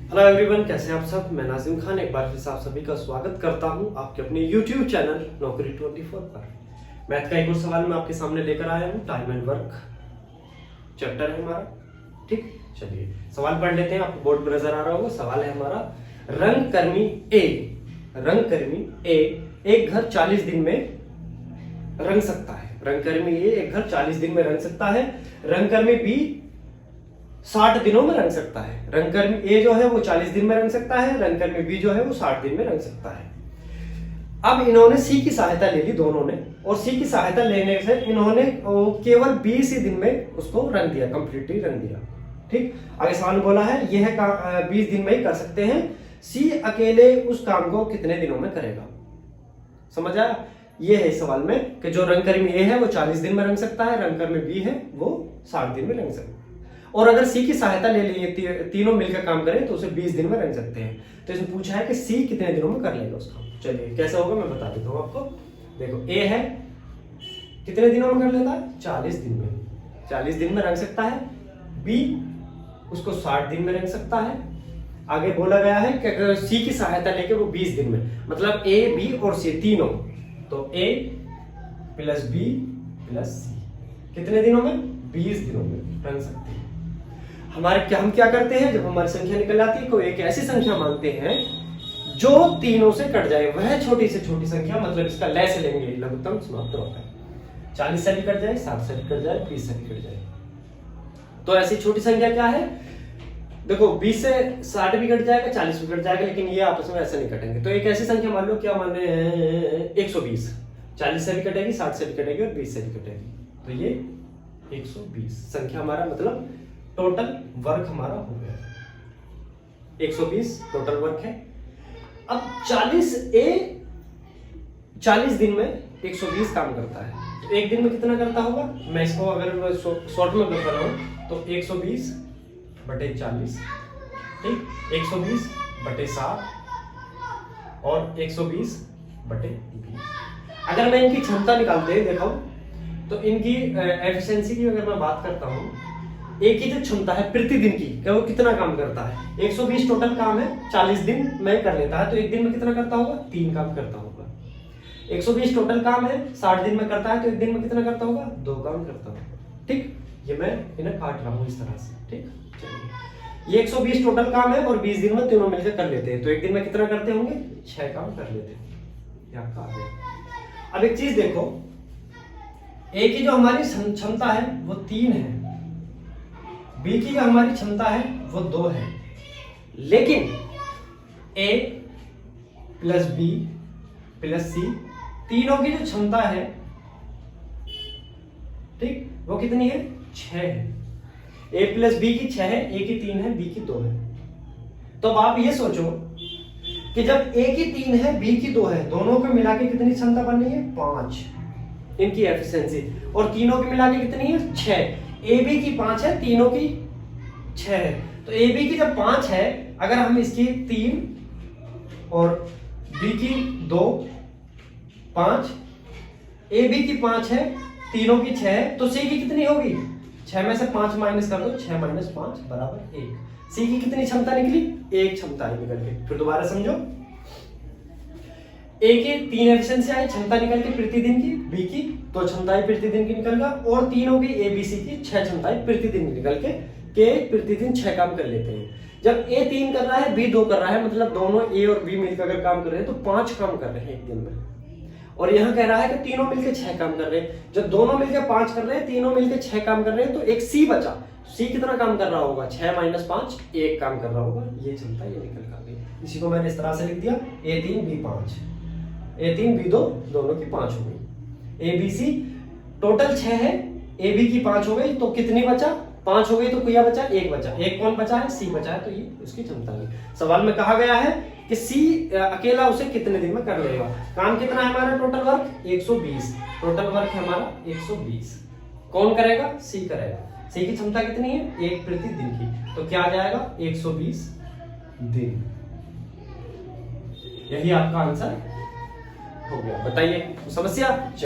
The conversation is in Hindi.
हेलो एवरीवन, कैसे हैं आप सब। मैं नाजिम खान एक बार फिर से आप सभी का स्वागत करता हूं आपके अपने यूट्यूब चैनल नौकरी 24 पर। मैथ का एक और सवाल मैं आपके सामने लेकर आया हूं। टाइम एंड वर्क चैप्टर है हमारा। ठीक, चलिए सवाल पढ़ लेते हैं। आपको बोर्ड पर नजर आ रहा होगा। सवाल है हमारा, रंगकर्मी ए एक घर 40 दिन में रंग सकता है। रंगकर्मी ए एक घर 40 दिन में रंग सकता है। रंगकर्मी बी 60 दिनों में रंग सकता है। रंगकर्मी ए जो है वो 40 दिन में रंग सकता है। रंगकर्मी बी जो है वो 60 दिन में रंग सकता है। अब इन्होंने सी की सहायता ले ली दोनों ने, और सी की सहायता लेने से इन्होंने केवल 20 ही दिन में उसको रंग दिया, कंप्लीटली रंग दिया। ठीक, आगे सवाल बोला है यह 20 दिन में ही कर सकते हैं। सी अकेले उस काम को कितने दिनों में करेगा। समझ आया? ये है इस सवाल में कि जो रंगकर्मी ए है वो 40 दिन में रंग सकता है, रंगकर्मी बी है वो 60 दिन में रंग सकता है। और अगर सी की सहायता ले लिए तीनों मिलकर काम करें तो उसे 20 दिन में रंग सकते हैं। तो इसमें पूछा है कि सी कितने दिनों में कर लेगा उसका। चलिए कैसे होगा मैं बता देता हूं आपको। देखो, ए है कितने दिनों में कर लेता है, 40 दिन में। 40 दिन में रंग सकता है। बी उसको 60 दिन में रंग सकता है। आगे बोला गया है कि अगर सी की सहायता लेके वो 20 दिन में, मतलब ए बी और सी तीनों, तो ए प्लस बी प्लस सी कितने दिनों में, 20 दिनों में रंग सकते हैं। हम क्या करते हैं, जब हमारी संख्या निकल आती है कोई एक ऐसी संख्या मानते हैं जो तीनों से कट जाए, वह छोटी से छोटी संख्या, मतलब इसका लय से लेंगे, लघुत्तम समाप्त होता है। 40 से भी कट जाए, 60 से भी कट जाए, 20 से भी कट जाए। तो ऐसी छोटी संख्या क्या है, देखो 20 से 60 भी कट जाएगा, 40 भी कट जाएगा, लेकिन ये आपस में ऐसे नहीं कटेंगे। तो एक ऐसी संख्या मान लो, क्या मान रहे हैं, 120। 40 से भी कटेगी, 60 से भी कटेगी और 20 से भी कटेगी। तो ये 120 संख्या हमारा मतलब टोटल वर्क हमारा हो गया। 120 टोटल वर्क है। अब 40 दिन में 120 काम करता है, तो एक दिन में कितना करता होगा। मैं इसको अगर शॉर्ट में कर रहा हूं तो 120 बटे 40, ठीक, 120 बटे 60 और 120 बटे 20। अगर मैं इनकी क्षमता निकालते देखो तो इनकी एफिशिएंसी की अगर मैं बात करता हूं, एक ही जो क्षमता है प्रतिदिन की, वो कितना काम करता है। 120 टोटल काम है, 40 दिन में कर लेता है, तो एक दिन में कितना करता होगा, 3 काम करता होगा। 120 टोटल काम है, 60 दिन में करता है, तो एक दिन में कितना करता होगा, 2 काम करता होगा। ठीक, ये मैं इन्हें काट रहा हूं इस तरह से। ठीक, चलिए ये 120 टोटल काम है और 20 दिन में तीनों मिलकर कर लेते हैं, तो एक दिन में कितना करते होंगे, 6 काम कर लेते हैं। अब एक चीज देखो, ए की जो हमारी क्षमता है वो 3 है, बी की जो हमारी क्षमता है वो 2 है, लेकिन ए प्लस बी प्लस सी तीनों की जो क्षमता है, ठीक, वो कितनी है, 6 है। ए प्लस बी की 6 है, ए की 3 है, बी की 2 है। तो अब आप ये सोचो कि जब ए की 3 है, बी की 2 है, दोनों को मिला के कितनी क्षमता बन रही है, 5 इनकी एफिशिएंसी, और तीनों की मिला के कितनी है, 6। ए बी की 5 है, तीनों की 6 है। तो ए बी की जब 5 है, अगर हम इसकी 3 और बी की 2, 5, ए बी की 5 है, तीनों की 6 है, तो सी की कितनी होगी, 6 में से 5 माइनस कर दो, 6 माइनस 5 बराबर 1। सी की कितनी क्षमता निकली, 1 क्षमता ही निकल के। फिर दोबारा समझो, ए की 3 एफिशिएंसी आई, क्षमता निकल के प्रतिदिन की, बी की 2 क्षमताएं प्रतिदिन की निकल गया, और तीनों की ए बी सी की 6 क्षमताएं प्रतिदिन निकल के प्रतिदिन 6 काम कर लेते हैं। जब ए 3 कर रहा है, बी 2 कर रहा है, मतलब दोनों ए और बी मिलकर अगर काम कर रहे हैं तो 5 काम कर रहे हैं एक दिन में। और यहां कह रहा है कि तीनों मिलकर 6 काम कर रहे हैं। जब दोनों मिलकर 5 कर रहे हैं, तीनों मिलकर 6 काम कर रहे हैं, तो एक सी बचा। सी कितना काम कर रहा होगा, 6 माइनस 5, 1 काम कर रहा होगा। ये क्षमता ये निकल कर गई। इसी को मैंने इस तरह से लिख दिया, A3 B5, A3 B2 दोनों की 5 हो गई। ए बी सी टोटल 6 है, ए बी की 5 हो गई, तो कितनी बचा, 5 हो गई, तो क्या बचा, 1 बचा। 1 कौन बचा है, सी बचा है, तो ये उसकी क्षमता नहीं। सवाल में कहा गया है कि सी अकेला उसे कितने दिन में कर लेगा। काम कितना है हमारा, टोटल वर्क 120, टोटल वर्क है हमारा 120। कौन करेगा, सी करेगा। सी की क्षमता कितनी है, 1 प्रतिदिन की, तो क्या आ जाएगा, 120 दिन। यही आपका आंसर हो गया। बताइए समस्या।